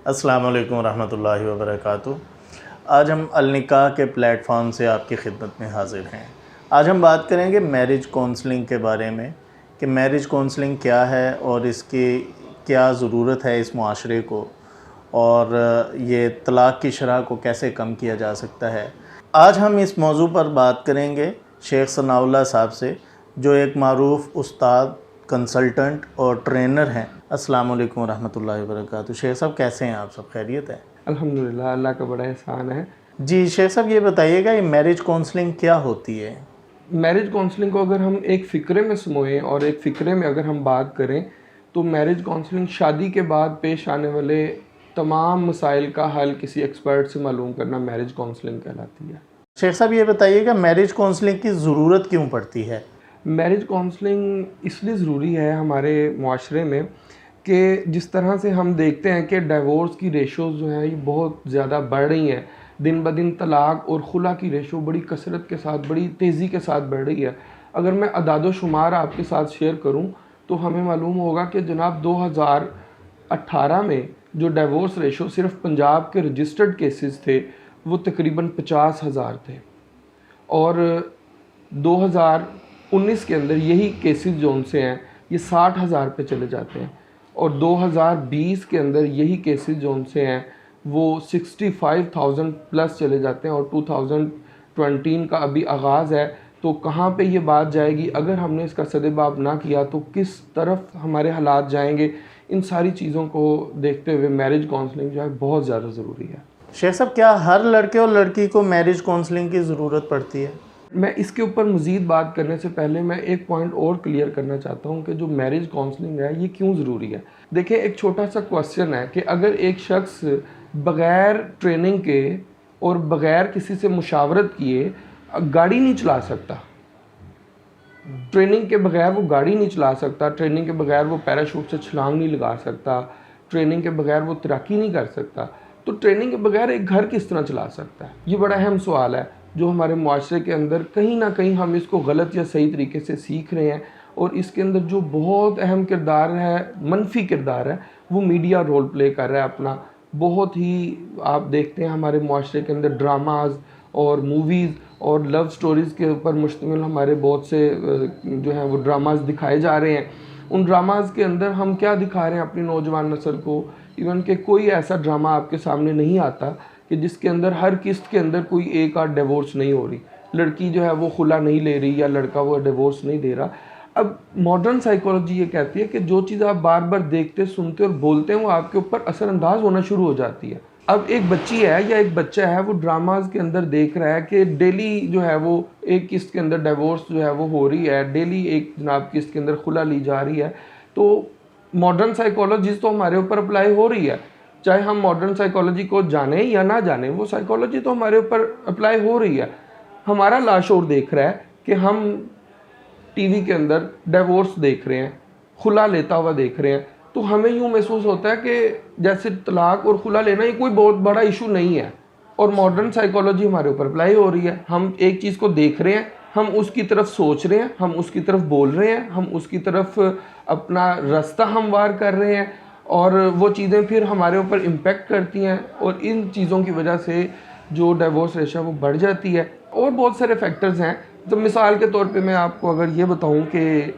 अस्सलाम वालेकुम रहमतुल्लाहि व बरकातुहू। आज हम अल निकाह के प्लेटफॉर्म से आपकी खिदमत में हाज़िर हैं। आज हम बात करेंगे मैरिज काउंसलिंग के बारे में कि मैरिज काउंसलिंग क्या है और इसकी क्या ज़रूरत है इस मुआशरे को, और ये तलाक़ की शरह को कैसे कम किया जा सकता है। आज हम इस मौजू पर बात करेंगे शेख सनाउल्लाह साहब से, जो एक मारूफ़ उस्ताद, कंसल्टेंट और ट्रेनर हैं। अस्सलाम वालेकुम रहमतुल्लाहि व बरकातुहू। शेख साहब कैसे हैं आप? सब खैरियत है? अल्हम्दुलिल्लाह, अल्लाह का बड़ा एहसान है। जी शेख साहब, ये बताइएगा ये मैरिज काउंसलिंग क्या होती है? मैरिज काउंसलिंग को अगर हम एक फ़िक्रे में समोएं और एक फ़िक्रे में अगर हम बात करें तो मैरिज काउंसलिंग शादी के बाद पेश आने वाले तमाम मसाइल का हल किसी एक्सपर्ट से मालूम करना मैरिज काउंसलिंग कहलाती है। शेख साहब ये बताइएगा मैरिज काउंसलिंग की ज़रूरत क्यों पड़ती है? मैरिज काउंसलिंग इसलिए ज़रूरी है हमारे मुआशरे में कि जिस तरह से हम देखते हैं कि डिवोर्स की रेशोज़ जो हैं ये बहुत ज़्यादा बढ़ रही हैं। दिन ब दिन तलाक़ और खुला की रेशो बड़ी कसरत के साथ, बड़ी तेज़ी के साथ बढ़ रही है। अगर मैं अदाद शुमार आपके साथ शेयर करूं तो हमें मालूम होगा कि जनाब 2018 में जो डिवोर्स रेशो सिर्फ पंजाब के रजिस्टर्ड केसेस थे वो तकरीबन 50,000 थे, और 2019 के अंदर यही केसेस जो उनसे हैं ये 60,000 पे चले जाते हैं, और 2020 के अंदर यही केसेस जो उनसे हैं वो 65,000 प्लस चले जाते हैं, और 2020 का अभी आगाज़ है। तो कहाँ पे ये बात जाएगी अगर हमने इसका सदेबाब ना किया तो किस तरफ हमारे हालात जाएंगे। इन सारी चीज़ों को देखते हुए मैरिज काउंसलिंग जो है बहुत ज़्यादा ज़रूरी है। शेख साहब क्या हर लड़के और लड़की को मैरिज काउंसलिंग की ज़रूरत पड़ती है? मैं इसके ऊपर मज़ीद बात करने से पहले मैं एक पॉइंट और क्लियर करना चाहता हूँ कि जो मैरिज काउंसलिंग है ये क्यों ज़रूरी है। देखिए, एक छोटा सा क्वेश्चन है कि अगर एक शख्स बग़ैर ट्रेनिंग के और बग़ैर किसी से मुशावरत किए गाड़ी नहीं चला सकता, ट्रेनिंग के बगैर वो गाड़ी नहीं चला सकता, ट्रेनिंग के बगैर वो पैराशूट से छलांग नहीं लगा सकता, ट्रेनिंग के बगैर वो तैराकी नहीं कर सकता, तो ट्रेनिंग के बगैर एक घर किस तरह चला सकता है? ये बड़ा अहम सवाल है जो हमारे मुआशरे के अंदर कहीं ना कहीं हम इसको गलत या सही तरीके से सीख रहे हैं, और इसके अंदर जो बहुत अहम किरदार है, मनफी किरदार है, वो मीडिया रोल प्ले कर रहा है अपना। बहुत ही आप देखते हैं हमारे मुआशरे के अंदर ड्रामाज और मूवीज़ और लव स्टोरीज़ के ऊपर मुश्तमिल हमारे बहुत से जो हैं वो ड्रामाज दिखाए जा रहे हैं। उन ड्रामाज के अंदर हम क्या दिखा रहे हैं अपनी नौजवान नस्ल को? इवन कि कोई ऐसा ड्रामा आपके सामने नहीं आता कि जिसके अंदर हर किस्त के अंदर कोई एक आध डिवोर्स नहीं हो रही, लड़की जो है वो खुला नहीं ले रही या लड़का वो डिवोर्स नहीं दे रहा। अब मॉडर्न साइकोलॉजी ये कहती है कि जो चीज़ आप बार बार देखते, सुनते और बोलते हैं वो आपके ऊपर असरअंदाज होना शुरू हो जाती है। अब एक बच्ची है या एक बच्चा है, वो ड्रामाज के अंदर देख रहा है कि डेली जो है वो एक किस्त के अंदर डिवोर्स जो है वो हो रही है, डेली एक जनाब किस्त के अंदर खुला ली जा रही है। तो मॉडर्न साइकोलॉजी तो हमारे ऊपर अप्लाई हो रही है, चाहे हम मॉडर्न साइकोलॉजी को जाने या ना जाने, वो साइकोलॉजी तो हमारे ऊपर अप्लाई हो रही है। हमारा लाशोर देख रहा है कि हम टीवी के अंदर डिवोर्स देख रहे हैं, खुला लेता हुआ देख रहे हैं, तो हमें यूँ महसूस होता है कि जैसे तलाक और खुला लेना ये कोई बहुत बड़ा इशू नहीं है, और मॉडर्न साइकोलॉजी हमारे ऊपर अप्लाई हो रही है। हम एक चीज़ को देख रहे हैं, हम उसकी तरफ सोच रहे हैं, हम उसकी तरफ बोल रहे हैं, हम उसकी तरफ अपना रास्ता हमवार कर रहे हैं, और वो चीज़ें फिर हमारे ऊपर इम्पेक्ट करती हैं, और इन चीज़ों की वजह से जो डिवोर्स रेशो वो बढ़ जाती है। और बहुत सारे फैक्टर्स हैं। तो मिसाल के तौर पे मैं आपको अगर ये बताऊं कि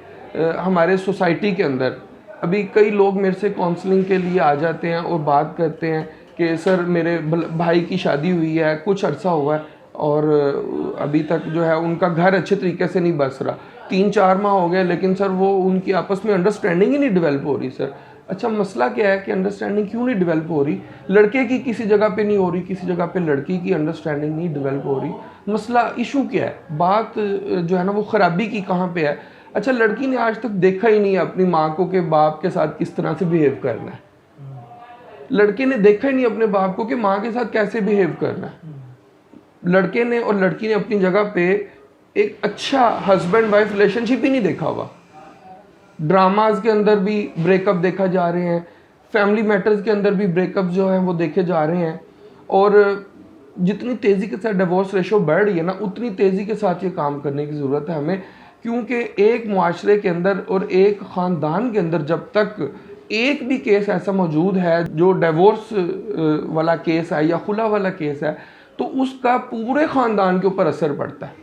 हमारे सोसाइटी के अंदर अभी कई लोग मेरे से काउंसलिंग के लिए आ जाते हैं और बात करते हैं कि सर मेरे भाई की शादी हुई है, कुछ अरसा हुआ है और अभी तक जो है उनका घर अच्छे तरीके से नहीं बस रहा, 3-4 माह हो गए, लेकिन सर वो उनकी आपस में अंडरस्टैंडिंग ही नहीं डेवलप हो रही। सर अच्छा, मसला क्या है कि अंडरस्टैंडिंग क्यों नहीं डेवलप हो रही? लड़के की किसी जगह पे नहीं हो रही, किसी जगह पे लड़की की अंडरस्टैंडिंग नहीं डेवलप हो रही। मसला इशू क्या है? बात जो है ना वो ख़राबी की कहाँ पे है? अच्छा, लड़की ने आज तक देखा ही नहीं है अपनी माँ को कि बाप के साथ किस तरह से बिहेव करना है। लड़के ने देखा ही नहीं अपने बाप को कि माँ के साथ कैसे बिहेव करना है। लड़के ने और लड़की ने अपनी जगह पे एक अच्छा हस्बैंड वाइफ रिलेशनशिप ही नहीं देखा हुआ। ड्रामाज के अंदर भी ब्रेकअप देखा जा रहे हैं, फैमिली मैटर्स के अंदर भी ब्रेकअप जो है वो देखे जा रहे हैं, और जितनी तेज़ी के साथ डिवोर्स रेशो बढ़ रही है ना, उतनी तेज़ी के साथ ये काम करने की ज़रूरत है हमें। क्योंकि एक मुआशरे के अंदर और एक ख़ानदान के अंदर जब तक एक भी केस ऐसा मौजूद है जो डिवोर्स वाला केस है या खुला वाला केस है, तो उसका पूरे ख़ानदान के ऊपर असर पड़ता है।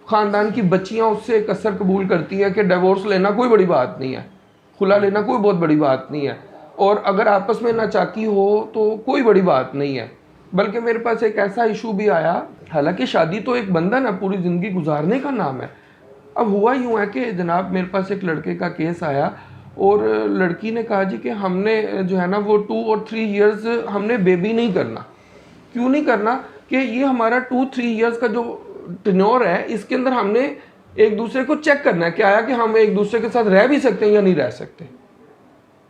ख़ानदान की बच्चियां उससे एक असर कबूल करती है कि डिवोर्स लेना कोई बड़ी बात नहीं है, खुला लेना कोई बहुत बड़ी बात नहीं है, और अगर आपस में नाचाकी हो तो कोई बड़ी बात नहीं है। बल्कि मेरे पास एक ऐसा इशू भी आया, हालांकि शादी तो एक बंधन है, पूरी ज़िंदगी गुजारने का नाम है। अब हुआ यूँ है कि जनाब मेरे पास एक लड़के का केस आया और लड़की ने कहा जी कि हमने जो है ना वो 2 और 3 इयर्स हमने बेबी नहीं करना। क्यों नहीं करना? कि ये हमारा 2-3 इयर्स का जो टेन्योर है, इसके अंदर हमने एक दूसरे को चेक करना है कि आया कि हम एक दूसरे के साथ रह भी सकते हैं या नहीं रह सकते।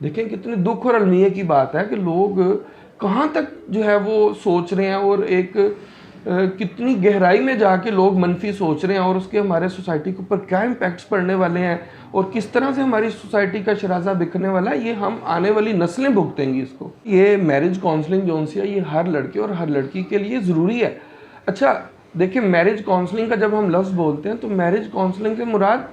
देखें कितनी दुख और अलमिया की बात है कि लोग कहाँ तक जो है वो सोच रहे हैं, और एक कितनी गहराई में जाके लोग मनफी सोच रहे हैं, और उसके हमारे सोसाइटी के ऊपर क्या इम्पैक्ट्स पड़ने वाले हैं और किस तरह से हमारी सोसाइटी का शराजा बिखरने वाला है, ये हम आने वाली नस्लें भुगतेंगी इसको। ये मैरिज काउंसलिंग जो है ये हर लड़के और हर लड़की के लिए ज़रूरी है। अच्छा देखिए, मैरिज काउंसलिंग का जब हम लफ्ज़ बोलते हैं तो मैरिज काउंसलिंग से मुराद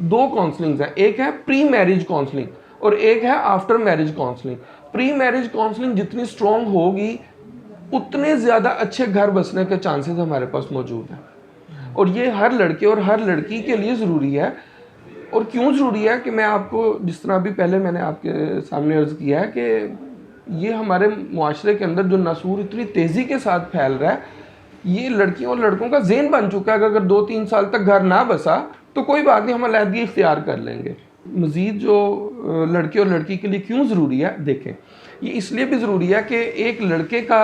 2 काउंसलिंग्स हैं। एक है प्री मैरिज काउंसलिंग और एक है after marriage counselling. Pre marriage counselling जितनी स्ट्रॉन्ग होगी उतने ज़्यादा अच्छे घर बसने के चांसेस हमारे पास मौजूद हैं, और ये हर लड़के और हर लड़की के लिए ज़रूरी है। और क्यों ज़रूरी है कि मैं आपको जिस तरह अभी पहले मैंने आपके सामने अर्ज़ किया है कि ये हमारे मुआशरे के अंदर जो नसूर इतनी तेज़ी के साथ फैल रहा है, ये लड़कियों और लड़कों का ज़हन बन चुका है कि अगर 2-3 साल तक घर ना बसा तो कोई बात नहीं, हम अलहदगी इख्तियार कर लेंगे। मज़ीद जो लड़के और लड़की के लिए क्यों ज़रूरी है, देखें ये इसलिए भी ज़रूरी है कि एक लड़के का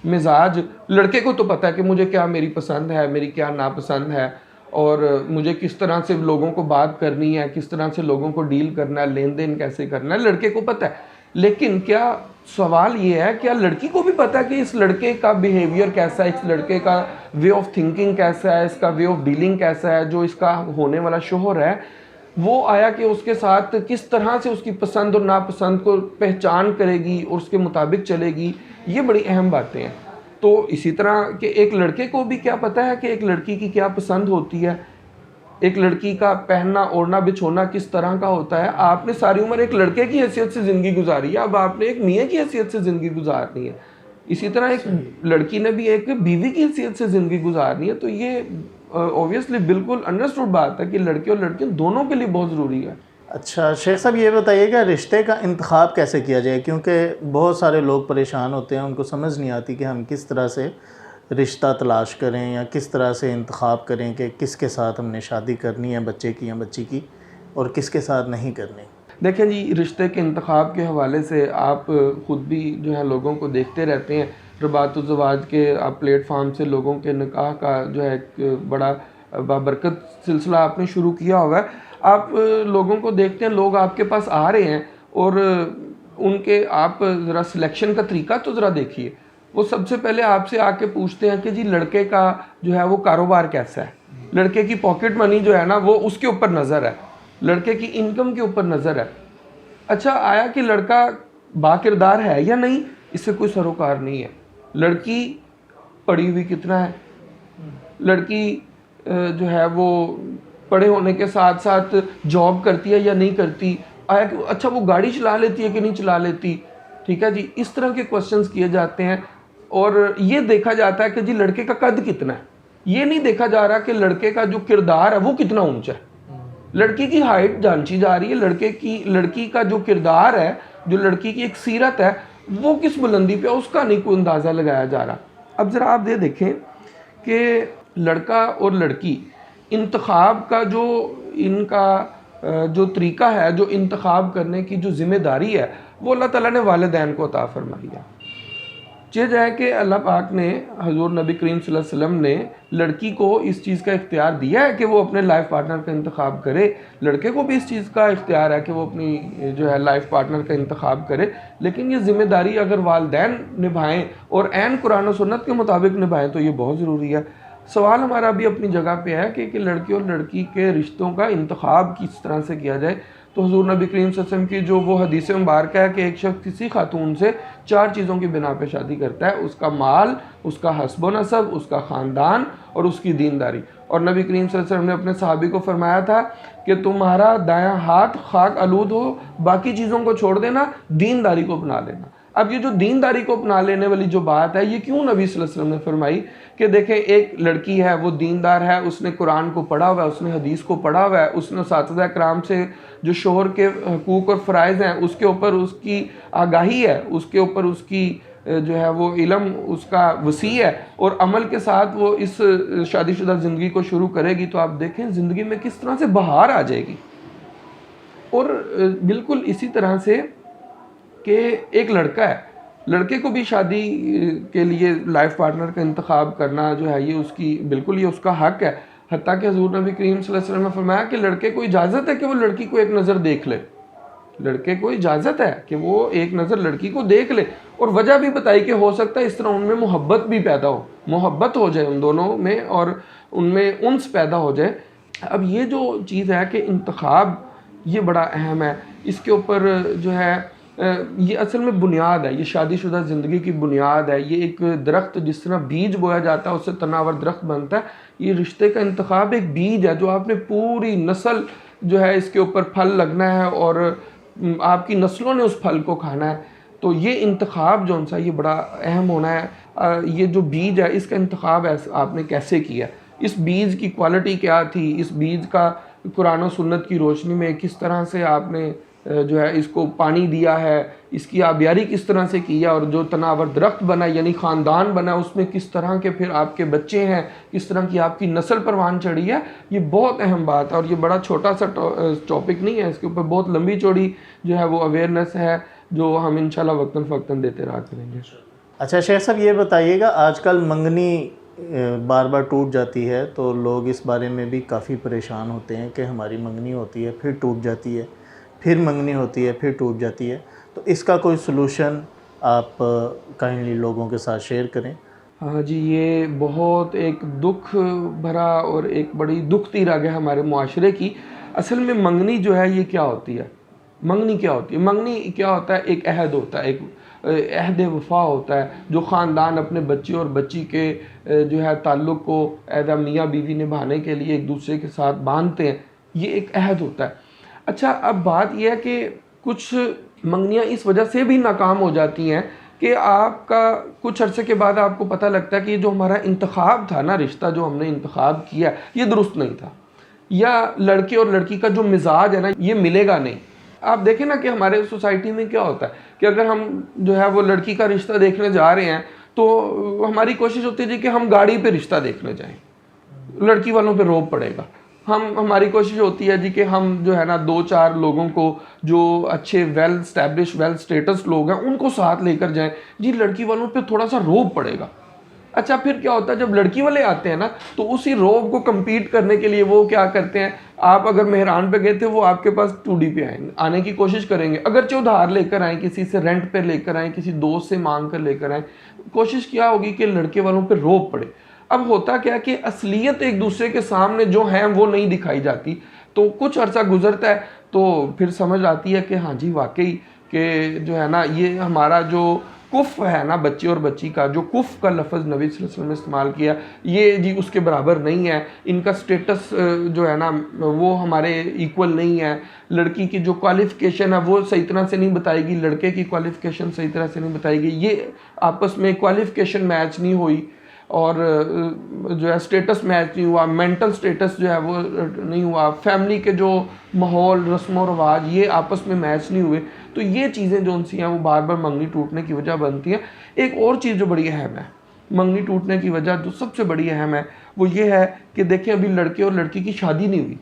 मिजाज, लड़के को तो पता है कि मुझे क्या मेरी पसंद है, मेरी क्या नापसंद है, और मुझे किस तरह से लोगों को बात करनी है, किस तरह से लोगों को डील करना है, लेन देन कैसे करना है, लड़के को पता है। लेकिन क्या सवाल ये है, क्या लड़की को भी पता है कि इस लड़के का बिहेवियर कैसा है, इस लड़के का वे ऑफ थिंकिंग कैसा है, इसका वे ऑफ डीलिंग कैसा है, जो इसका होने वाला शोहर है वो आया कि उसके साथ किस तरह से उसकी पसंद और नापसंद को पहचान करेगी और उसके मुताबिक चलेगी। ये बड़ी अहम बातें हैं। तो इसी तरह कि एक लड़के को भी क्या पता है कि एक लड़की की क्या पसंद होती है, एक लड़की का पहनना ओढ़ना बिछोना किस तरह का होता है। आपने सारी उम्र एक लड़के की हैसियत से ज़िंदगी गुजारी है, अब आपने एक मियाँ की हैसियत से ज़िंदगी गुजारनी है। इसी तरह एक लड़की ने भी एक बीवी की हैसियत से ज़िंदगी गुजारनी है। तो ये ऑब्वियसली बिल्कुल अंडरस्टूड बात है कि लड़के और लड़कियों दोनों के लिए बहुत ज़रूरी है। अच्छा शेख साहब, ये बताइएगा रिश्ते का इंतखाब कैसे किया जाए, क्योंकि बहुत सारे लोग परेशान होते हैं, उनको समझ नहीं आती कि हम किस तरह से रिश्ता तलाश करें या किस तरह से इंतखाब करें कि किसके साथ हमने शादी करनी है, बच्चे की या बच्ची की, और किसके साथ नहीं करनी। देखें जी, रिश्ते के इंतखाब के हवाले से आप ख़ुद भी जो है लोगों को देखते रहते हैं। रबात-उज़्ज़वाज के आप प्लेटफार्म से लोगों के निकाह का जो है एक बड़ा बाबरकत सिलसिला आपने शुरू किया हुआ है। आप लोगों को देखते हैं, लोग आपके पास आ रहे हैं और उनके आप ज़रा सिलेक्शन का तरीका तो ज़रा देखिए। वो सबसे पहले आपसे आके पूछते हैं कि जी लड़के का जो है वो कारोबार कैसा है, लड़के की पॉकेट मनी जो है ना वो उसके ऊपर नज़र है, लड़के की इनकम के ऊपर नज़र है। अच्छा आया कि लड़का बाकिरदार है या नहीं, इससे कोई सरोकार नहीं है। लड़की पढ़ी हुई कितना है, लड़की जो है वो पढ़े होने के साथ साथ जॉब करती है या नहीं करती, आया कि अच्छा वो गाड़ी चला लेती है कि नहीं चला लेती, ठीक है जी। इस तरह के क्वेश्चंस किए जाते हैं और ये देखा जाता है कि जी लड़के का कद कितना है। ये नहीं देखा जा रहा कि लड़के का जो किरदार है वो कितना ऊंचा है। लड़की की हाइट जांची जा रही है, लड़की का जो किरदार है, जो लड़की की एक सीरत है वो किस बुलंदी पे, उसका नहीं कोई अंदाज़ा लगाया जा रहा। अब ज़रा आप ये देखें कि लड़का और लड़की इंतखाब का जो इनका जो तरीका है, जो इंतखाब करने की जो ज़िम्मेदारी है वो अल्लाह ताला ने वालिदैन को अता फरमाई है। चीज़ है कि अल्लाह पाक ने हज़ूर नबी करीम सल्लल्लाहु अलैहि वसल्लम ने लड़की को इस चीज़ का इख्तियार दिया है कि वो अपने लाइफ पार्टनर का इंतखाब करे, लड़के को भी इस चीज़ का इख्तियार है कि वो अपनी जो है लाइफ पार्टनर का इंतखाब करे। लेकिन ये ज़िम्मेदारी अगर वालिदैन निभाएँ और ऐन कुरान और सुन्नत के मुताबिक निभाएँ तो ये बहुत ज़रूरी है। सवाल हमारा भी अपनी जगह पे है कि लड़के और लड़की के रिश्तों का इंतखाब किस तरह से किया जाए। तो हुज़ूर नबी करीम सल्लल्लाहु अलैहि वसल्लम की जो वो हदीस मुबारक है कि एक शख्स किसी खातून से 4 चीज़ों की बिना पे शादी करता है, उसका माल, उसका हस्ब व नसब, उसका ख़ानदान और उसकी दीनदारी। और नबी करीम सल्लल्लाहु अलैहि वसल्लम ने अपने सहाबी को फरमाया था कि तुम्हारा दायां हाथ खाक आलूद हो, बाकी चीज़ों को छोड़ देना, दीनदारी को अपना लेना। अब ये जो दीनदारी को अपना लेने वाली जो बात है, ये क्यों नबी सल्लल्लाहु अलैहि वसल्लम ने फरमाई कि देखें एक लड़की है, वो दीनदार है, उसने कुरान को पढ़ा हुआ है, उसने हदीस को पढ़ा हुआ है, उसने उस्ताद कराम से जो शोहर के हकूक़ और फ़राइज़ हैं उसके ऊपर उसकी आगाही है, उसके ऊपर उसकी जो है वो इल्म उसका वसी है, और अमल के साथ वो इस शादीशुदा ज़िंदगी को शुरू करेगी, तो आप देखें ज़िंदगी में किस तरह से बहार आ जाएगी। और बिल्कुल इसी तरह से कि एक लड़का है, लड़के को भी शादी के लिए लाइफ पार्टनर का इंतखाब करना जो है ये उसकी बिल्कुल ये उसका हक है। हत्ता कि हज़ूर नबी करीम सल्लल्लाहु अलैहि वसल्लम ने फरमाया कि लड़के को इजाज़त है कि वो लड़की को एक नज़र देख ले, लड़के को इजाज़त है कि वो एक नज़र लड़की को देख ले, और वजह भी बताई कि हो सकता है इस तरह उनमें मोहब्बत भी पैदा हो, मोहब्बत हो जाए उन दोनों में और उनमें उन्स पैदा हो जाए। अब ये जो चीज़ है कि इंतखाब ये बड़ा अहम है, इसके ऊपर जो है ये असल में बुनियाद है, ये शादीशुदा ज़िंदगी की बुनियाद है। ये एक दरख्त जिस तरह बीज बोया जाता है उससे तनावर दरख्त बनता है, ये रिश्ते का इंतखाब एक बीज है जो आपने पूरी नस्ल जो है इसके ऊपर फल लगना है और आपकी नस्लों ने उस फल को खाना है। तो ये इंतखाब जो सा ये बड़ा अहम होना है। ये जो बीज है इसका इंतखाब आपने कैसे किया, इस बीज की क्वालिटी क्या थी, इस बीज का कुरान और सुन्नत की रोशनी में किस तरह से आपने जो है इसको पानी दिया है, इसकी आबियारी किस तरह से किया, और जो तनावर दरख्त बना यानी ख़ानदान बना उसमें किस तरह के फिर आपके बच्चे हैं, किस तरह की आपकी नस्ल परवान चढ़ी है, ये बहुत अहम बात है। और ये बड़ा छोटा सा टॉपिक नहीं है, इसके ऊपर बहुत लंबी चौड़ी जो है वो अवेयरनेस है जो हम इंशाल्लाह वक्तन फ़क्तन देते रहा करेंगे। अच्छा शेख साहब ये बताइएगा, आजकल मंगनी बार बार टूट जाती है तो लोग इस बारे में भी काफ़ी परेशान होते हैं कि हमारी मंगनी होती है फिर टूट जाती है, फिर मंगनी होती है फिर टूट जाती है, तो इसका कोई सलूशन आप काइंडली लोगों के साथ शेयर करें। हाँ जी, ये बहुत एक दुख भरा और एक बड़ी दुख ती राग है हमारे मुआशरे की। असल में मंगनी जो है ये क्या होती है, मंगनी क्या होती है? मंगनी क्या होता है? एक अहद होता है, एक अहद वफा होता है जो ख़ानदान अपने बच्चे और बच्ची के जो है ताल्लुक़ को एज़ मियाँ बीवी निभाने के लिए एक दूसरे के साथ बांधते हैं, ये एक अहद होता है। अच्छा, अब बात यह है कि कुछ मंगनियाँ इस वजह से भी नाकाम हो जाती हैं कि आपका कुछ अरसे के बाद आपको पता लगता है कि ये जो हमारा इंतखाब था ना, रिश्ता जो हमने इंतखाब किया ये दुरुस्त नहीं था, या लड़के और लड़की का जो मिजाज है ना ये मिलेगा नहीं। आप देखें ना कि हमारे सोसाइटी में क्या होता है कि अगर हम जो है वो लड़की का रिश्ता देखने जा रहे हैं तो हमारी कोशिश होती है जी कि हम गाड़ी पे रिश्ता देखने जाएं, लड़की वालों पे रोब पड़ेगा। हमारी कोशिश होती है जी कि हम जो है ना 2-4 लोगों को जो अच्छे वेल स्टैब्लिश वेल स्टेटस लोग हैं उनको साथ लेकर जाएं जी, लड़की वालों पे थोड़ा सा रोब पड़ेगा। अच्छा, फिर क्या होता है जब लड़की वाले आते हैं ना तो उसी रोब को compete करने के लिए वो क्या करते हैं, आप अगर मेहरान पे गए थे वो आपके पास 2D पे आने की कोशिश करेंगे, अगरचे उधार लेकर आए, किसी से रेंट पे लेकर आए, किसी दोस्त से मांग कर लेकर आए, कोशिश क्या होगी कि लड़के वालों पे रोब पड़े। अब होता क्या कि असलियत एक दूसरे के सामने जो है वो नहीं दिखाई जाती, तो कुछ अर्सा गुजरता है तो फिर समझ आती है कि हाँ जी वाकई कि जो है ना ये हमारा जो कुफ है ना बच्चे और बच्ची का, जो कुफ का लफ्ज़ नबी सल्लल्लाहु अलैहि वसल्लम ने इस्तेमाल किया ये जी उसके बराबर नहीं है, इनका स्टेटस जो है ना वो हमारे इक्वल नहीं है, लड़की की जो क्वालिफ़िकेशन है वो सही तरह से नहीं बताएगी, लड़के की क्वालिफ़िकेशन सही तरह से नहीं बताएगी, ये आपस में क्वालिफ़िकेशन मैच नहीं हुई और जो है स्टेटस मैच नहीं हुआ, मेंटल स्टेटस जो है वो नहीं हुआ, फैमिली के जो माहौल रस्म और रवाज ये आपस में मैच नहीं हुए, तो ये चीज़ें जो उनसी हैं वो बार बार मंगनी टूटने की वजह बनती हैं। एक और चीज़ जो बड़ी अहम है मंगनी टूटने की वजह, जो सबसे बड़ी अहम है वो ये है कि देखें अभी लड़के और लड़की की शादी नहीं हुई,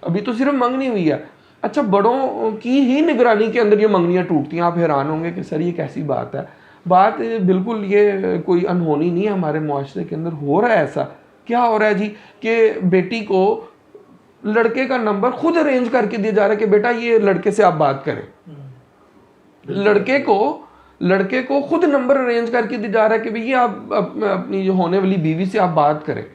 अभी तो सिर्फ मंगनी हुई है। अच्छा, बड़ों की ही निगरानी के अंदर ये मंगनियाँ टूटती हैं। आप हैरान होंगे कि सर ये कैसी बात है। बात बिल्कुल ये कोई अनहोनी नहीं है, हमारे मुआशरे के अंदर हो रहा है ऐसा। क्या हो रहा है जी कि बेटी को लड़के का नंबर खुद अरेंज करके दिया जा रहा है कि बेटा ये लड़के से आप बात करें, लड़के को खुद नंबर अरेंज करके दिया जा रहा है कि भैया आप अपनी जो होने वाली बीवी से आप बात करें।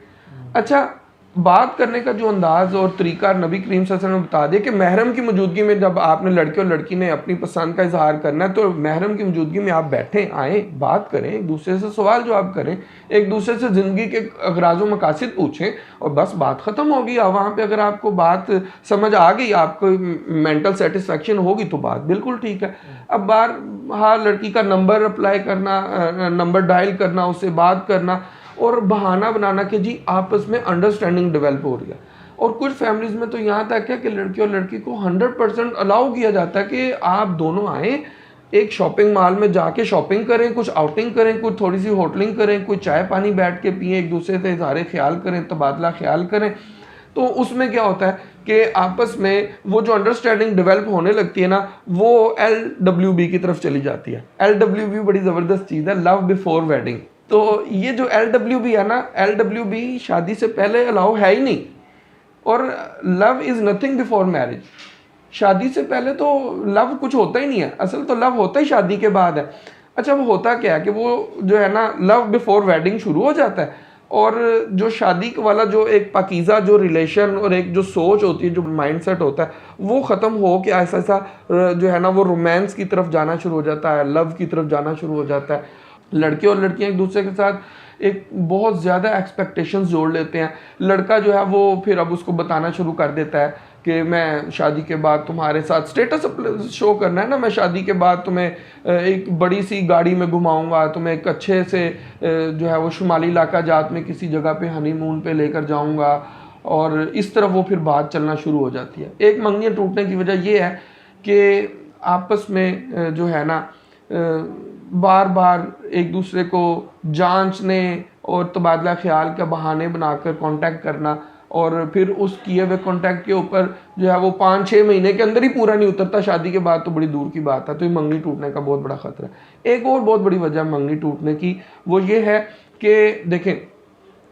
अच्छा, बात करने का जो अंदाज़ और तरीका नबी करीम सल्लल्लाहु अलैहि वसल्लम ने बता दिया कि महरम की मौजूदगी में जब आपने लड़के और लड़की ने अपनी पसंद का इजहार करना है तो महरम की मौजूदगी में आप बैठें, आएँ, बात करें, एक दूसरे से सवाल जवाब करें, एक दूसरे से ज़िंदगी के अगराज व मकासद पूछें और बस बात ख़त्म होगी। अब वहाँ पे अगर आपको बात समझ आ गई, आपको मेंटल सेटिस्फेक्शन होगी तो बात बिल्कुल ठीक है। अब बार हाँ लड़की का नंबर अप्लाई करना, नंबर डायल करना, उससे बात करना और बहाना बनाना कि जी आपस में अंडरस्टैंडिंग डेवलप हो रही है। और कुछ फैमिलीज़ में तो यहाँ तक है कि लड़की और लड़की को 100% अलाउ किया जाता है कि आप दोनों आएँ, एक शॉपिंग मॉल में जाके शॉपिंग करें, कुछ आउटिंग करें, कुछ थोड़ी सी होटलिंग करें, कुछ चाय पानी बैठ के पिएँ, एक दूसरे से इज़हार ख्याल करें, तबादला ख्याल करें। तो उसमें क्या होता है कि आपस में वो जो अंडरस्टैंडिंग डेवलप होने लगती है ना, वो LWB की तरफ चली जाती है। LWB बड़ी ज़बरदस्त चीज़ है, लव बिफोर वेडिंग। तो ये जो LWB है ना, LWB शादी से पहले अलाउ है ही नहीं। और love is nothing before marriage. शादी से पहले तो लव कुछ होता ही नहीं है, असल तो लव होता ही शादी के बाद है। अच्छा वो होता क्या है कि वो जो है ना लव बिफोर वेडिंग शुरू हो जाता है और जो शादी वाला जो एक पाकीज़ा जो रिलेशन और एक जो सोच होती है, जो माइंडसेट होता है, वो ख़त्म हो के ऐसा ऐसा जो है ना वो रोमांस की तरफ जाना शुरू हो जाता है, लव की तरफ जाना शुरू हो जाता है। लड़के और लड़कियां एक दूसरे के साथ एक बहुत ज़्यादा एक्सपेक्टेशंस जोड़ लेते हैं। लड़का जो है वो फिर अब उसको बताना शुरू कर देता है कि मैं शादी के बाद तुम्हारे साथ स्टेटस शो करना है ना, मैं शादी के बाद तुम्हें एक बड़ी सी गाड़ी में घुमाऊंगा, तुम्हें एक अच्छे से जो है वो शुमाली इलाका जात में किसी जगह पे हनीमून पे लेकर जाऊंगा। और इस तरफ वो फिर बात चलना शुरू हो जाती है। एक मंगनियाँ टूटने की वजह ये है कि आपस में जो है ना बार बार एक दूसरे को जांचने और तबादला ख्याल के बहाने बनाकर कांटेक्ट करना और फिर उस किए हुए कांटेक्ट के ऊपर जो है वो 5-6 महीने के अंदर ही पूरा नहीं उतरता, शादी के बाद तो बड़ी दूर की बात है। तो ये मंगनी टूटने का बहुत बड़ा ख़तरा है। एक और बहुत बड़ी वजह मंगनी टूटने की वो ये है कि देखें,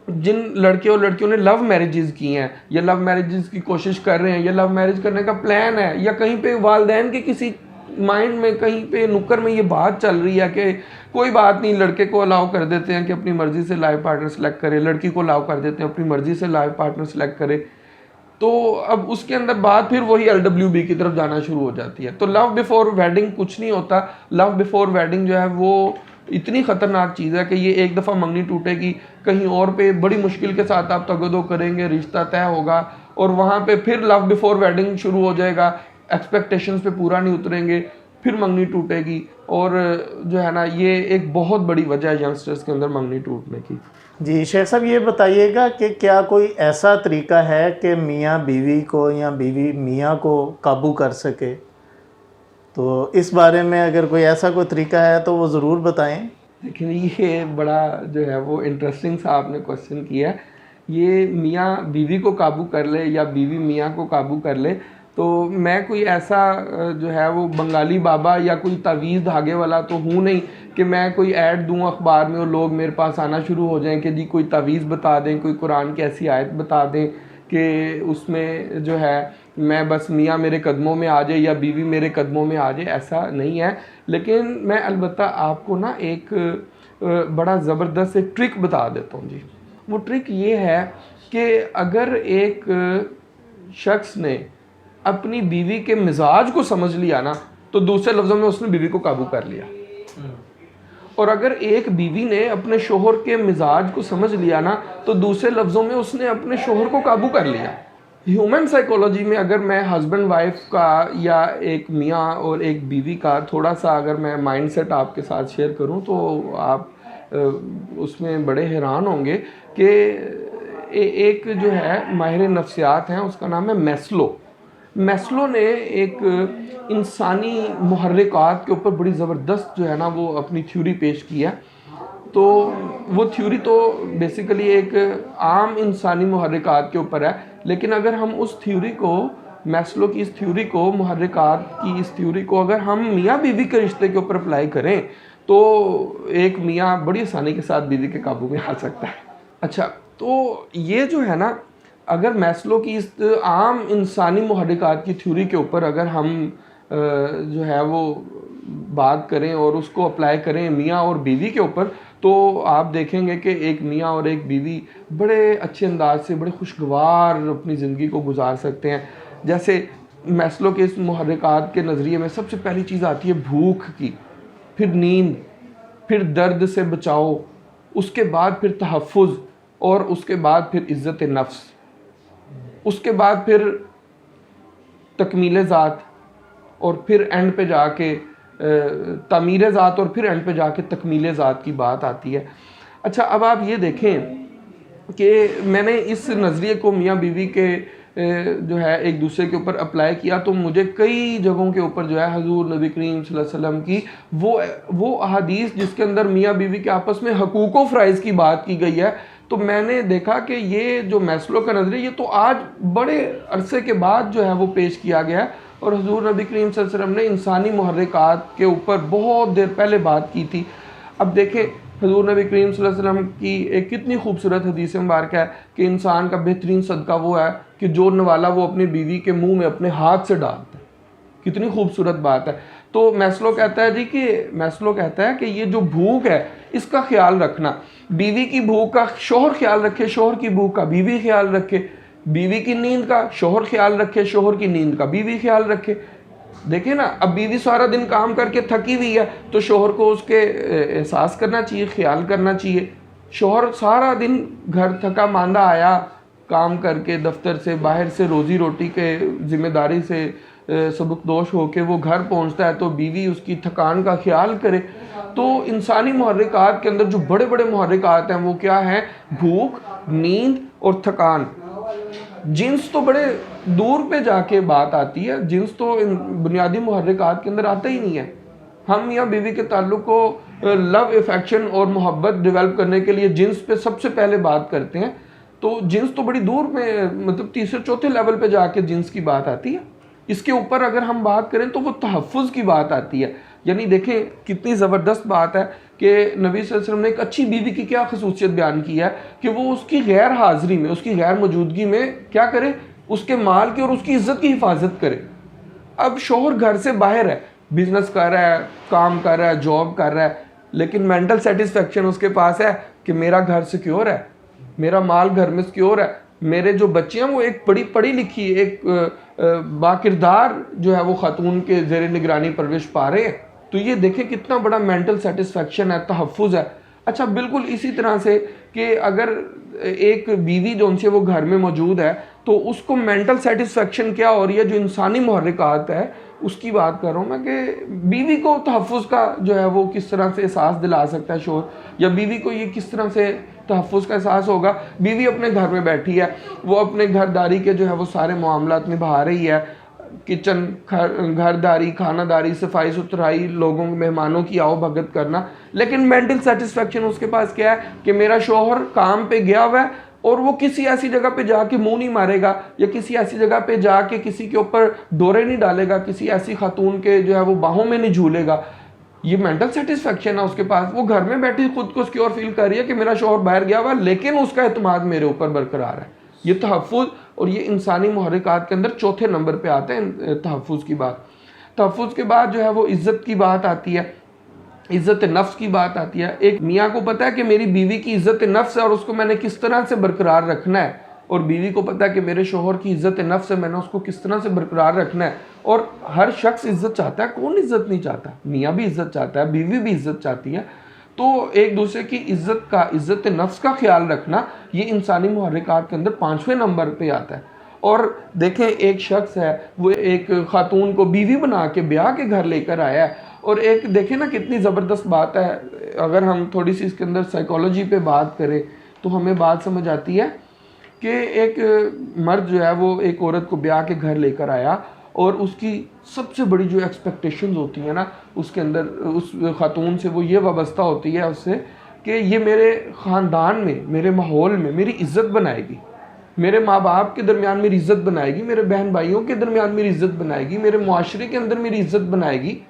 जिन लड़के और लड़कियों ने लव मैरिजेस की हैं या लव मैरिजेस की कोशिश कर रहे हैं या लव मैरिज करने का प्लान है या कहीं पे वालिदैन के किसी माइंड में कहीं पे नुक्कर में ये बात चल रही है कि कोई बात नहीं, लड़के को अलाउ कर देते हैं कि अपनी मर्ज़ी से लाइफ पार्टनर सेलेक्ट करे, लड़की को अलाउ कर देते हैं अपनी मर्ज़ी से लाइफ पार्टनर सेलेक्ट करे, तो अब उसके अंदर बात फिर वही LWB की तरफ जाना शुरू हो जाती है। तो लव बिफोर वेडिंग कुछ नहीं होता। लव बिफोर वेडिंग जो है वो इतनी ख़तरनाक चीज़ है कि ये एक दफ़ा मंगनी टूटेगी, कहीं और पे बड़ी मुश्किल के साथ आप तगदो करेंगे, रिश्ता तय होगा और वहाँ पे फिर लव बिफोर वेडिंग शुरू हो जाएगा, एक्सपेक्टेशंस पे पूरा नहीं उतरेंगे, फिर मंगनी टूटेगी। और जो है ना ये एक बहुत बड़ी वजह है यंगस्टर्स के अंदर मंगनी टूटने की। जी शेख साहब, ये बताइएगा कि क्या कोई ऐसा तरीका है कि मियाँ बीवी को या बीवी मियाँ को काबू कर सके? तो इस बारे में अगर कोई ऐसा कोई तरीका है तो वो ज़रूर बताएं। लेकिन ये बड़ा जो है वो इंटरेस्टिंग सा आपने क्वेश्चन किया है। ये मियाँ बीवी को काबू कर ले या बीवी मियाँ को काबू कर ले, तो मैं कोई ऐसा जो है वो बंगाली बाबा या कोई तावीज़ धागे वाला तो हूँ नहीं कि मैं कोई ऐड दूँ अखबार में और लोग मेरे पास आना शुरू हो जाएं कि जी कोई तावीज़ बता दें, कोई कुरान की ऐसी आयत बता दें कि उसमें जो है मैं बस मियाँ मेरे कदमों में आ जाए या बीवी मेरे कदमों में आ जाए, ऐसा नहीं है। लेकिन मैं अलबत्ता आपको ना एक बड़ा ज़बरदस्त एक ट्रिक बता देता हूँ जी। वो ट्रिक ये है कि अगर एक शख्स ने अपनी बीवी के मिजाज को समझ लिया ना, तो दूसरे लफ्ज़ों में उसने बीवी को काबू कर लिया। और अगर एक बीवी ने अपने शोहर के मिजाज को समझ लिया ना, तो दूसरे लफ्ज़ों में उसने अपने शोहर को काबू कर लिया। ह्यूमन साइकोलॉजी में अगर मैं हस्बैंड वाइफ का या एक मियाँ और एक बीवी का थोड़ा सा अगर मैं माइंडसेट आपके साथ शेयर करूं तो आप उसमें बड़े हैरान होंगे कि एक जो है माहिर नफ्सियात हैं, उसका नाम है मैस्लो ने एक इंसानी मुहर्रिकात के ऊपर बड़ी ज़बरदस्त जो है ना वो अपनी थ्योरी पेश की है। तो वो थ्योरी तो बेसिकली एक आम इंसानी मुहर्रिकात के ऊपर है, लेकिन अगर हम उस थ्योरी को, मैस्लो की इस थ्योरी को, मुहर्रिकात की इस थ्योरी को अगर हम मियाँ बीवी के रिश्ते के ऊपर अप्लाई करें तो एक मियाँ बड़ी आसानी के साथ बीवी के काबू में आ सकता है। अच्छा, तो ये जो है ना, अगर मैस्लो की इस आम इंसानी मुहर्रिकात की थ्योरी के ऊपर अगर हम जो है वो बात करें और उसको अप्लाई करें मियाँ और बीवी के ऊपर, तो आप देखेंगे कि एक मियाँ और एक बीवी बड़े अच्छे अंदाज से, बड़े खुशगवार अपनी ज़िंदगी को गुजार सकते हैं। जैसे मैस्लो के इस मुहर्रिकात के नज़रिए में सबसे पहली चीज़ आती है भूख की, फिर नींद, फिर दर्द से बचाओ, उसके बाद फिर तहफ़्फ़ुज़, और उसके बाद फिर इज़्ज़त नफ्स, उसके बाद फिर तकमील ज़ात, और फिर एंड पे जाके तमीर ज़ात, और फिर एंड पे जाके तकमील ज़ात की बात आती है। अच्छा, अब आप ये देखें कि मैंने इस नज़रिए को मियाँ बीवी के जो है एक दूसरे के ऊपर अप्लाई किया, तो मुझे कई जगहों के ऊपर जो है हुज़ूर नबी करीम सल्लल्लाहु अलैहि वसल्लम की वो अहादीस जिसके अंदर मियाँ बीवी के आपस में हकूक़ व फ़राइज़ की बात की गई है, तो मैंने देखा कि ये जो मैस्लो का नज़रिया, ये तो आज बड़े अरसे के बाद जो है वो पेश किया गया है, और हुज़ूर नबी करीम सल्लल्लाहु अलैहि वसल्लम ने इंसानी मुहर्रिकात के ऊपर बहुत देर पहले बात की थी। अब देखें, हुज़ूर नबी करीम सल्लल्लाहु अलैहि वसल्लम की एक कितनी खूबसूरत हदीस मुबारक है कि इंसान का बेहतरीन सदका वो है कि जो नवाला वो अपनी बीवी के मुंह में अपने हाथ से डालता है। कितनी खूबसूरत बात है। तो मैस्लो कहता है कि ये जो भूख है इसका ख्याल रखना, बीवी की भूख का शोहर ख्याल रखे, शोहर की भूख का बीवी ख्याल रखे, बीवी की नींद का शोहर ख्याल रखे, शोहर की नींद का बीवी ख्याल रखे। देखिए ना, अब बीवी सारा दिन काम करके थकी हुई है, तो शोहर को उसके एहसास करना चाहिए, ख्याल करना चाहिए। शोहर सारा दिन घर थका मांदा आया काम करके, दफ्तर से, बाहर से, रोज़ी रोटी के ज़िम्मेदारी से सबकदोश होके वो घर पहुंचता है, तो बीवी उसकी थकान का ख्याल करे। तो इंसानी मुहर्रिकात के अंदर जो बड़े बड़े मुहर्रिकात हैं वो क्या हैं? भूख, नींद और थकान। जिन्स तो बड़े दूर पे जाके बात आती है, जिन्स तो बुनियादी मुहर्रिकात के अंदर आता ही नहीं है। हम या बीवी के ताल्लुक को लव, अफेक्शन और मोहब्बत डेवलप करने के लिए जिन्स पे सबसे पहले बात करते हैं, तो जिन्स तो बड़ी दूर में, मतलब तीसरे चौथे लेवल पे जाके जिन्स की बात आती है। इसके ऊपर अगर हम बात करें तो वो तहफ़्फ़ुज़ की बात आती है। यानी देखें कितनी ज़बरदस्त बात है कि नबी सल्लल्लाहु अलैहि वसल्लम ने एक अच्छी बीवी की क्या खसूसियत बयान की है कि वो उसकी गैर हाज़िरी में, उसकी गैर मौजूदगी में क्या करे? उसके माल की और उसकी इज़्ज़त की हिफाजत करे। अब शोहर घर से बाहर है, बिजनेस कर रहा है, काम कर रहा है, जॉब कर रहा है, लेकिन मेंटल सेटिस्फेक्शन उसके पास है कि मेरा घर सिक्योर है, मेरा माल घर में सिक्योर है, मेरे जो बच्चे हैं वो एक बड़ी पढ़ी लिखी, एक बाकिरदार जो है वो खातून के ज़ेर निगरानी परवरिश पा रहे हैं। तो ये देखें कितना बड़ा मेंटल सेटिस्फेक्शन है, तहफ़्फ़ुज़ है। अच्छा, बिल्कुल इसी तरह से कि अगर एक बीवी जो उनसे वो घर में मौजूद है, तो उसको मेंटल सेटिस्फेक्शन क्या हो रही है, जो इंसानी मुहर्रिकात है उसकी बात कर रहा हूँ मैं, कि बीवी को तहफ़्फ़ुज़ का जो है वो किस तरह से एहसास दिला सकता है शोहर, या बीवी को ये किस तरह से तहफ़्फ़ुज़ का एहसास होगा। बीवी अपने घर में बैठी है, वो अपने घरदारी के जो है वो सारे मामलात निभा रही है, किचन, घरदारी, खानादारी, सफाई सुथराई, लोगों मेहमानों की आओ भगत करना, लेकिन मेंटल सेटिस्फेक्शन उसके पास क्या है कि मेरा शोहर काम पे गया हुआ है और वो किसी ऐसी जगह पे जाके मुंह नहीं मारेगा, या किसी ऐसी जगह पे जाके किसी के ऊपर डोरे नहीं डालेगा, किसी ऐसी खातून के जो है वो बाहों में नहीं झूलेगा। ये मेंटल सेटिस्फेक्शन है उसके पास। वो घर में बैठी खुद को सिक्योर फील कर रही है कि मेरा शोहर बाहर गया हुआ, लेकिन उसका एतमाद मेरे ऊपर बरकरार है। ये तहफ़्फ़ुज़, और ये इंसानी मुहर्रिकात के अंदर चौथे नंबर पे आते हैं तहफ़्फ़ुज़ की बात। तहफ़्फ़ुज़ के बाद जो है वो इज़्ज़त की बात आती है, इज़्ज़त नफ्स की बात आती है। एक मियाँ को पता है कि मेरी बीवी की इज़्ज़त नफ्स है और उसको मैंने किस तरह से बरकरार रखना है, और बीवी को पता है कि मेरे शोहर की इज़्ज़त नफ्स है, मैंने उसको किस तरह से बरकरार रखना है। और हर शख्स इज़्ज़त चाहता है, कौन इज़्ज़त नहीं चाहता? मियाँ भी इज़्ज़त चाहता है, बीवी भी इज़्ज़त चाहती है। तो एक दूसरे की इज़्ज़त नफ्स का ख्याल रखना, ये इंसानी मुहर्रिकात के अंदर 5वें नंबर पे आता है। और देखें, एक शख्स है वो एक खातून को बीवी बना के ब्याह के घर लेकर आया है, और एक देखें ना कितनी ज़बरदस्त बात है। अगर हम थोड़ी सी इसके अंदर साइकोलॉजी पे बात करें तो हमें बात समझ आती है कि एक मर्द जो है वो एक औरत को ब्याह के घर लेकर आया, और उसकी सबसे बड़ी जो एक्सपेक्टेशंस होती है ना उसके अंदर, उस खातून से वो ये वाबस्ता होती है उससे कि ये मेरे ख़ानदान में, मेरे माहौल में मेरी इज़्ज़त बनाएगी, मेरे माँ बाप के दरमियान मेरी इज़्ज़त बनाएगी, मेरे बहन भाइयों के दरमियान मेरी इज़्ज़त बनाएगी, मेरे मुआशरे के अंदर मेरी इज़्ज़त बनाएगी।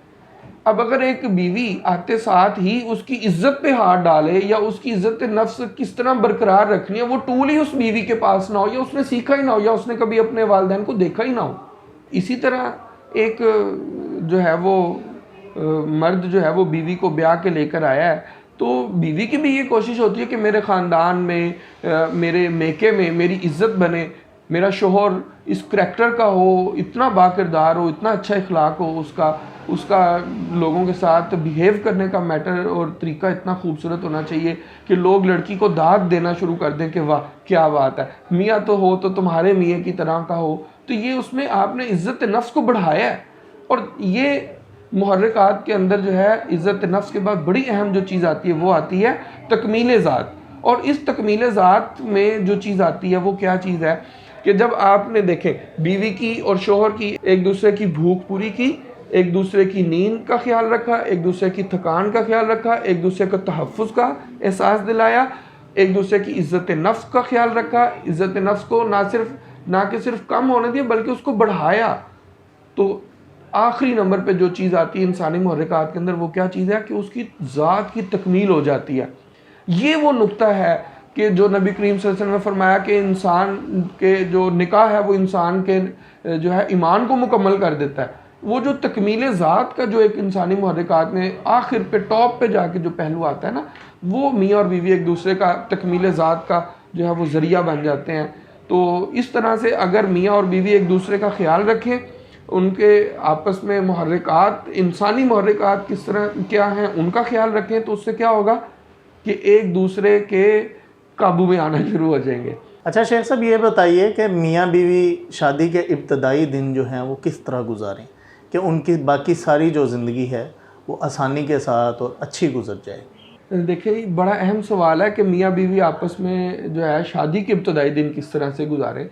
अब अगर एक बीवी आते साथ ही उसकी इज़्ज़त पे हाथ डाले, या उसकी इज़्ज़त नफ्स किस तरह बरकरार रखनी है वो टूल ही उस बीवी के पास ना हो, या उसने सीखा ही ना हो, या उसने कभी अपने वालिदैन को देखा ही ना हो। इसी तरह एक जो है वो मर्द जो है वो बीवी को ब्याह के लेकर आया है, तो बीवी की भी ये कोशिश होती है कि मेरे ख़ानदान में, मेरे मेके में मेरी इज़्ज़त बने, मेरा शोहर इस करैक्टर का हो, इतना बाकिरदार हो, इतना अच्छा इखलाक हो, उसका लोगों के साथ बिहेव करने का मैटर और तरीका इतना खूबसूरत होना चाहिए कि लोग लड़की को दाद देना शुरू कर दें कि वाह क्या बात है, मियाँ तो हो तो तुम्हारे मियाँ की तरह का हो। तो ये उसमें आपने इज़्ज़त नफ्स को बढ़ाया है। और ये मुहर्रिकात के अंदर जो है इज़्ज़त नफ्स के बाद बड़ी अहम जो चीज़ आती है वो आती है तकमील ज़ात। और इस तकमील ज़ात में जो चीज़ आती है वो क्या चीज़ है कि जब आपने देखें बीवी की और शोहर की एक दूसरे की भूख पूरी की, एक दूसरे की नींद का ख्याल रखा, एक दूसरे की थकान का ख्याल रखा, एक दूसरे को तहफ़्फ़ुज़ का एहसास दिलाया, एक दूसरे की इज़्ज़त नफ्स का ख्याल रखा, इज़्ज़त नफ्स को ना कि सिर्फ कम होने दिया बल्कि उसको बढ़ाया। तो आखिरी नंबर पे जो चीज़ आती है इंसानी मुहर्रिकात के अंदर वो क्या चीज़ है कि उसकी ज़ात की तकमील हो जाती है। ये वो नुक्ता है कि जो नबी करीम सल्लल्लाहु अलैहि वसल्लम ने फरमाया कि इंसान के जो निकाह है वो इंसान के जो है ईमान को मुकम्मल कर देता है। वो जो तकमील ज़ात का जो एक इंसानी मुहर्रिकात में आखिर पे टॉप पे जाके जो पहलू आता है ना, वो मियाँ और बीवी एक दूसरे का तकमील ज़ात का जो है वो ज़रिया बन जाते हैं। तो इस तरह से अगर मियाँ और बीवी एक दूसरे का ख्याल रखें, उनके आपस में मुहर्रिकात, इंसानी मुहर्रिकात किस तरह क्या हैं उनका ख्याल रखें, तो उससे क्या होगा कि एक दूसरे के काबू में आना शुरू हो जाएंगे। अच्छा शेख साहब, ये बताइए कि मियाँ बीवी शादी के इब्तदाई दिन जो हैं वो किस तरह गुजारें कि उनकी बाकी सारी जो ज़िंदगी है वो आसानी के साथ और अच्छी गुजर जाए। देखिए बड़ा अहम सवाल है कि मियाँ बीवी आपस में जो है शादी के इब्तदाई दिन किस तरह से गुजारें।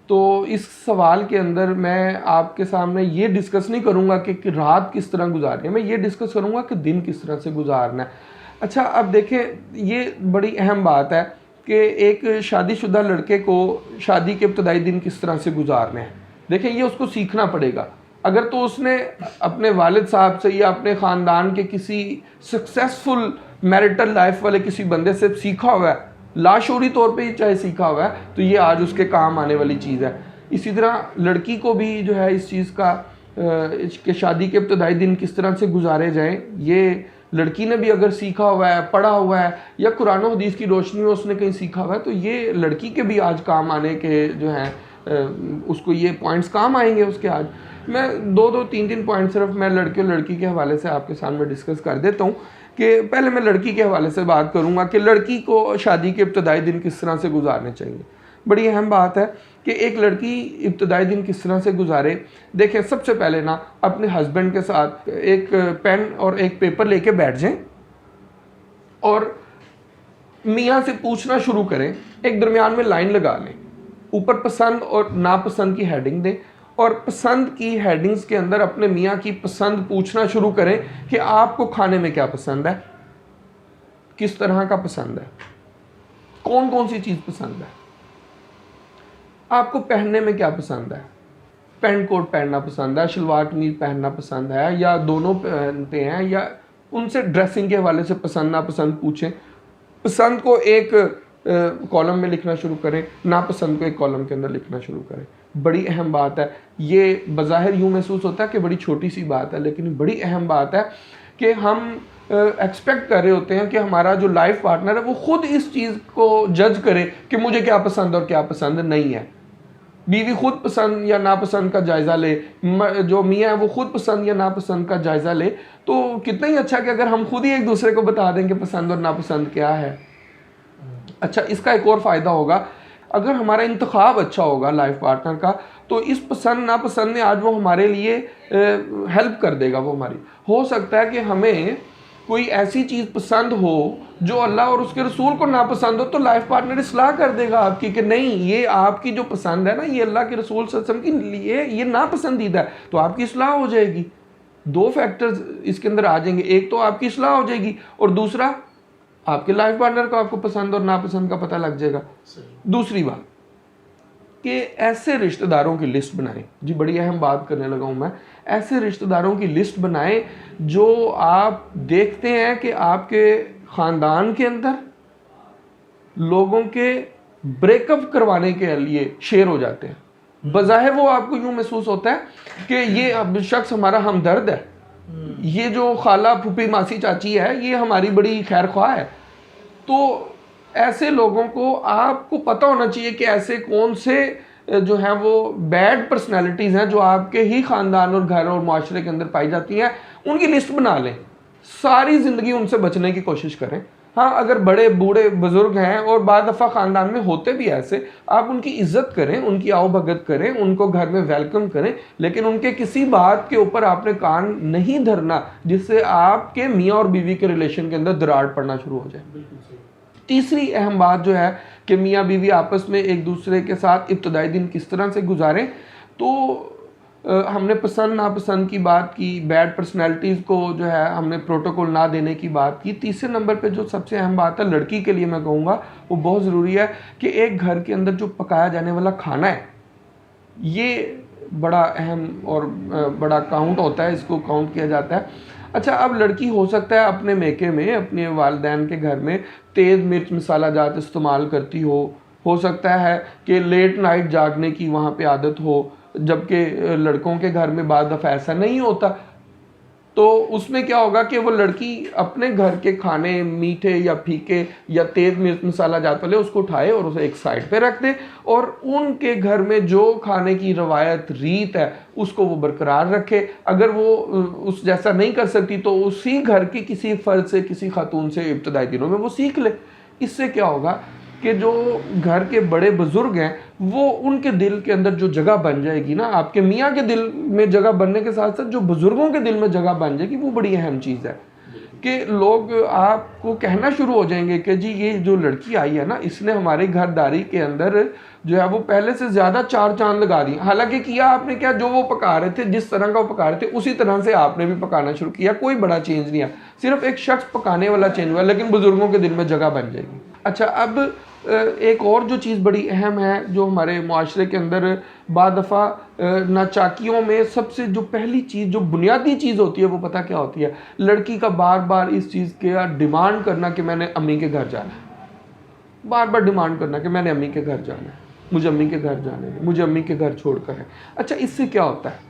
तो इस सवाल के अंदर मैं आपके सामने ये डिस्कस नहीं करूँगा कि रात किस तरह गुजारनी है, मैं ये डिस्कस करूँगा कि दिन किस तरह से गुजारना है। अच्छा, अब देखें ये बड़ी अहम बात है कि एक शादीशुदा लड़के को शादी के इब्तदाई दिन किस तरह से गुजारने हैं। देखें ये उसको सीखना पड़ेगा। अगर तो उसने अपने वालिद साहब से या अपने ख़ानदान के किसी सक्सेसफुल मैरिटल लाइफ वाले किसी बंदे से सीखा हुआ है, लाशूरी तौर पे ही चाहे सीखा हुआ है, तो ये आज उसके काम आने वाली चीज़ है। इसी तरह लड़की को भी जो है इस चीज़ का कि शादी के इब्तदाई दिन किस तरह से गुजारे जाएं, ये लड़की ने भी अगर सीखा हुआ है, पढ़ा हुआ है या कुरान और हदीस की रोशनी में उसने कहीं सीखा हुआ है, तो ये लड़की के भी आज काम आने के जो हैं उसको ये पॉइंट्स काम आएंगे उसके। आज मैं दो तीन पॉइंट सिर्फ मैं लड़के और लड़की के हवाले से आपके सामने डिस्कस कर देता हूँ। कि पहले मैं लड़की के हवाले से बात करूँगा कि लड़की को शादी के इब्तदाई दिन किस तरह से गुजारने चाहिए। बड़ी अहम बात है कि एक लड़की इब्तदाई दिन किस तरह से गुजारे। देखें सबसे पहले ना अपने हस्बैंड के साथ एक पेन और एक पेपर लेके बैठ जाएं और मियाँ से पूछना शुरू करें। एक दरमियान में लाइन लगा लें, ऊपर पसंद और नापसंद की हेडिंग दें और पसंद की हेडिंग्स के अंदर अपने मियाँ की पसंद पूछना शुरू करें कि आपको खाने में क्या पसंद है, किस तरह का पसंद है, कौन कौन सी चीज़ पसंद है, आपको पहनने में क्या पसंद है, पैंट कोट पहनना पसंद है, शलवार कमीज पहनना पसंद है या दोनों पहनते हैं, या उनसे ड्रेसिंग के हवाले से पसंद नापसंद पूछें। पसंद को एक कॉलम में लिखना शुरू करें, नापसंद को एक कॉलम के अंदर लिखना शुरू करें। बड़ी अहम बात है। ये बज़ाहिर यूँ महसूस होता है कि बड़ी छोटी सी बात है, लेकिन बड़ी अहम बात है कि हम एक्सपेक्ट कर रहे होते हैं कि हमारा जो लाइफ पार्टनर है वो ख़ुद इस चीज़ को जज करे कि मुझे क्या पसंद और क्या पसंद नहीं है। बीवी खुद पसंद या नापसंद का जायज़ा ले, जो मियाँ है वो खुद पसंद या नापसंद का जायज़ा ले, तो कितना ही अच्छा कि अगर हम खुद ही एक दूसरे को बता दें कि पसंद और नापसंद क्या है। अच्छा, इसका एक और फ़ायदा होगा, अगर हमारा इंतखाब अच्छा होगा लाइफ पार्टनर का, तो इस पसंद नापसंद में आज वो हमारे लिए हेल्प कर देगा। वो हमारी हो सकता है कि हमें कोई ऐसी चीज़ पसंद हो जो अल्लाह और उसके रसूल को नापसंद हो, तो लाइफ पार्टनर इस्लाह कर देगा आपकी कि नहीं, ये आपकी जो पसंद है ना, ये अल्लाह के रसूल सल्लल्लाहु अलैहि वसल्लम के लिए ये नापसंदीदा है, तो आपकी इस्लाह हो जाएगी। दो फैक्टर्स इसके अंदर आ जाएंगे, एक तो आपकी इस्लाह हो जाएगी और दूसरा आपके लाइफ पार्टनर को आपको पसंद और नापसंद का पता लग जाएगा। दूसरी बात कि ऐसे रिश्तेदारों की लिस्ट बनाएं। जी बड़ी अहम बात करने लगा हूँ मैं। ऐसे रिश्तेदारों की लिस्ट बनाएं जो आप देखते हैं कि आपके ख़ानदान के अंदर लोगों के ब्रेकअप करवाने के लिए शेयर हो जाते हैं। बज़ाहिर वो आपको यूँ महसूस होता है कि ये अब शख्स हमारा हमदर्द है, ये जो खाला फूफी मासी चाची है ये हमारी बड़ी खैर ख्वाह है। तो ऐसे लोगों को आपको पता होना चाहिए कि ऐसे कौन से जो है वो बैड पर्सनैलिटीज़ हैं जो आपके ही ख़ानदान और घर और माशरे के अंदर पाई जाती हैं, उनकी लिस्ट बना लें, सारी ज़िंदगी उनसे बचने की कोशिश करें। हाँ, अगर बड़े बूढ़े बुज़ुर्ग हैं और बाद दफ़ा ख़ानदान में होते भी ऐसे, आप उनकी इज़्ज़त करें, उनकी आओ भगत करें, उनको घर में वेलकम करें, लेकिन उनके किसी बात के ऊपर आपने कान नहीं धरना जिससे आपके मियाँ और बीवी के रिलेशन के अंदर दरार पड़ना शुरू हो जाए। तीसरी अहम बात जो है कि मियाँ बीवी आपस में एक दूसरे के साथ इब्तदाई दिन किस तरह से गुजारें। तो हमने पसंद नापसंद की बात की, बैड पर्सनैलिटीज़ को जो है हमने प्रोटोकॉल ना देने की बात की। तीसरे नंबर पे जो सबसे अहम बात है लड़की के लिए मैं कहूँगा वो बहुत ज़रूरी है कि एक घर के अंदर जो पकाया जाने वाला खाना है ये बड़ा अहम और बड़ा काउंट होता है, इसको काउंट किया जाता है। अच्छा, अब लड़की हो सकता है अपने मेके में अपने वालिदैन के घर में तेज़ मिर्च मसाला जात इस्तेमाल करती हो सकता है कि लेट नाइट जागने की वहाँ पे आदत हो, जबकि लड़कों के घर में बाद दफ़ा ऐसा नहीं होता। तो उसमें क्या होगा कि वो लड़की अपने घर के खाने मीठे या फीके या तेज़ मिर्च मसाला जात वाले उसको उठाए और उसे एक साइड पे रख दे और उनके घर में जो खाने की रवायत रीत है उसको वो बरकरार रखे। अगर वो उस जैसा नहीं कर सकती तो उसी घर की किसी फ़र्द से, किसी खातून से इब्तदाई दिनों में वो सीख ले। इससे क्या होगा कि जो घर के बड़े बुजुर्ग हैं वो उनके दिल के अंदर जो जगह बन जाएगी ना, आपके मियाँ के दिल में जगह बनने के साथ साथ जो बुजुर्गों के दिल में जगह बन जाएगी, वो बड़ी अहम चीज़ है कि लोग आपको कहना शुरू हो जाएंगे कि जी ये जो लड़की आई है ना इसने हमारे घरदारी के अंदर जो है वो पहले से ज़्यादा चार चांद लगा दिए। हालांकि किया आपने क्या, जो वो पका रहे थे, जिस तरह का वो पका रहे थे उसी तरह से आपने भी पकाना शुरू किया, कोई बड़ा चेंज नहीं है, सिर्फ एक शख्स पकाने वाला चेंज हुआ, लेकिन बुजुर्गों के दिल में जगह बन जाएगी। अच्छा, अब एक और जो चीज़ बड़ी अहम है जो हमारे माशरे के अंदर बाद दफ़ा नाचाकियों में सबसे जो पहली चीज़ जो बुनियादी चीज़ होती है वो पता क्या होती है, लड़की का बार बार इस चीज़ के डिमांड करना कि मैंने अम्मी के घर जाना है, बार बार डिमांड करना कि मैंने अम्मी के घर जाना है, मुझे अम्मी के घर जाने हैं, मुझे अम्मी के घर छोड़ कर है। अच्छा, इससे क्या होता है,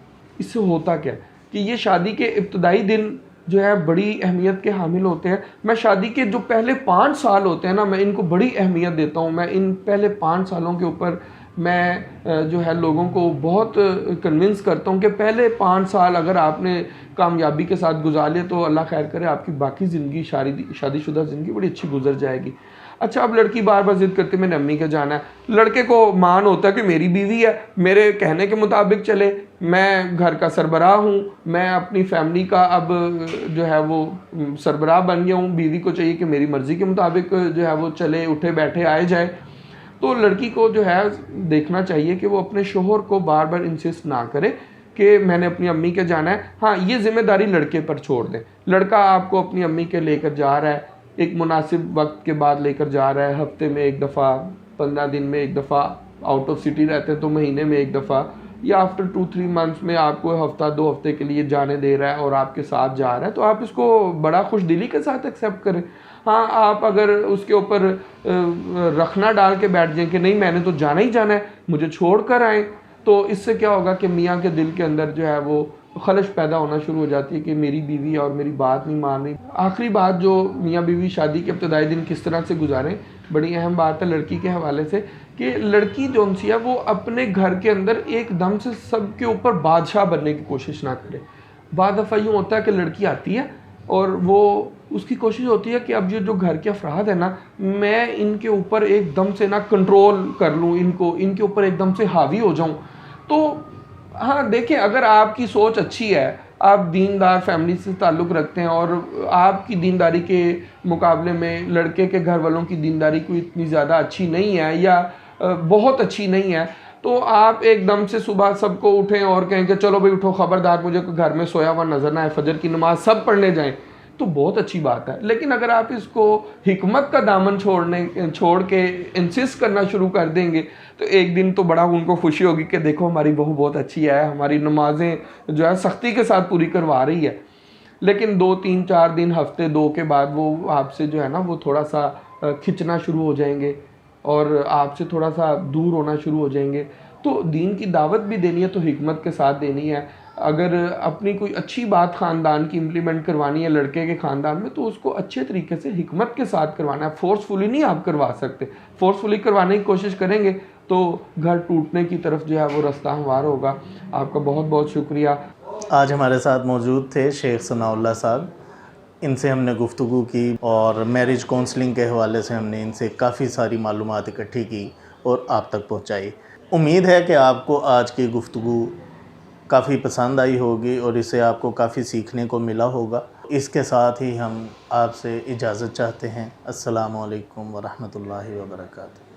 इससे होता क्या कि ये शादी के इब्तदाई दिन जो है बड़ी अहमियत के हामिल होते हैं। मैं शादी के जो पहले 5 साल होते हैं ना, मैं इनको बड़ी अहमियत देता हूँ। मैं इन पहले 5 सालों के ऊपर मैं जो है लोगों को बहुत कन्विंस करता हूँ कि पहले 5 साल अगर आपने कामयाबी के साथ गुजार लिया तो अल्लाह खैर करे आपकी बाकी ज़िंदगी शादीशुदा ज़िंदगी बड़ी अच्छी गुजर जाएगी। अच्छा, अब लड़की बार बार जिद करती है मैंने अम्मी के जाना है, लड़के को मान होता है कि मेरी बीवी है, मेरे कहने के मुताबिक चले, मैं घर का सरबराह हूँ, मैं अपनी फैमिली का अब जो है वो सरबराह बन गया हूँ, बीवी को चाहिए कि मेरी मर्ज़ी के मुताबिक जो है वो चले उठे बैठे आए जाए। तो लड़की को जो है देखना चाहिए कि वो अपने शोहर को बार बार इंसिस्ट ना करे कि मैंने अपनी अम्मी के जाना है। हाँ, ये जिम्मेदारी लड़के पर छोड़ दें। लड़का आपको अपनी अम्मी के लेकर जा रहा है, एक मुनासिब वक्त के बाद लेकर जा रहा है, हफ्ते में एक दफ़ा, 15 दिन में एक दफ़ा, आउट ऑफ सिटी रहते हैं तो महीने में एक दफ़ा, या आफ्टर 2-3 मंथ्स में आपको हफ्ता 2 हफ्ते के लिए जाने दे रहा है और आपके साथ जा रहा है, तो आप इसको बड़ा खुश दिली के साथ एक्सेप्ट करें। हाँ, आप अगर उसके ऊपर रखना डाल के बैठ जाएं कि नहीं मैंने तो जाना ही जाना है, मुझे छोड़ कर आएँ, तो इससे क्या होगा कि मियाँ के दिल के अंदर जो है वो खलश पैदा होना शुरू हो जाती है कि मेरी बीवी और मेरी बात नहीं मान रही। आखिरी बात, जो मियाँ बीवी शादी के इब्तदाई दिन किस तरह से गुजारें, बड़ी अहम बात है लड़की के हवाले से कि लड़की जो सी है वो अपने घर के अंदर एकदम से सबके ऊपर बादशाह बनने की कोशिश ना करे। बाद दफ़ा यूँ होता है कि लड़की आती है और वो उसकी कोशिश होती है कि अब ये जो घर के अफराद है ना, मैं इनके ऊपर एकदम से ना कंट्रोल कर लूँ, इनके ऊपर एकदम से हावी हो जाऊँ। तो हाँ, देखिए, अगर आपकी सोच अच्छी है, आप दीनदार फैमिली से ताल्लुक़ रखते हैं और आपकी दीनदारी के मुकाबले में लड़के के घर वालों की दीनदारी कोई इतनी ज़्यादा अच्छी नहीं है या बहुत अच्छी नहीं है, तो आप एकदम से सुबह सबको उठें और कहें कि चलो भाई उठो, ख़बरदार मुझे घर में सोया हुआ नज़र ना आए, फजर की नमाज़ सब पढ़ने जाएं, तो बहुत अच्छी बात है। लेकिन अगर आप इसको हिकमत का दामन छोड़ के इंसिस्ट करना शुरू कर देंगे तो एक दिन तो बड़ा उनको खुशी होगी कि देखो हमारी बहू बहुत अच्छी है, हमारी नमाजें जो है सख्ती के साथ पूरी करवा रही है। लेकिन 2-3-4 दिन, हफ्ते 2 के बाद वो आपसे जो है ना वो थोड़ा सा खिंचना शुरू हो जाएंगे और आपसे थोड़ा सा दूर होना शुरू हो जाएंगे। तो दीन की दावत भी देनी है तो हिकमत के साथ देनी है। अगर अपनी कोई अच्छी बात ख़ानदान की इम्प्लीमेंट करवानी है लड़के के ख़ानदान में, तो उसको अच्छे तरीके से हिकमत के साथ करवाना है। फोर्सफुली नहीं आप करवा सकते। फोर्सफुली करवाने की कोशिश करेंगे तो घर टूटने की तरफ जो है वो रास्ता हमवार होगा। आपका बहुत बहुत शुक्रिया। आज हमारे साथ मौजूद थे शेख सनाउल्लाह साहब। इनसे हमने गुफ्तगू की और मैरिज काउंसलिंग के हवाले से हमने इनसे काफ़ी सारी मालूमात इकट्ठी की और आप तक पहुंचाई। उम्मीद है कि आपको आज की गुफ्तगू काफ़ी पसंद आई होगी और इससे आपको काफ़ी सीखने को मिला होगा। इसके साथ ही हम आपसे इजाज़त चाहते हैं। अस्सलामु अलैकुम वरहमतुल्लाहि वबरकातुहू।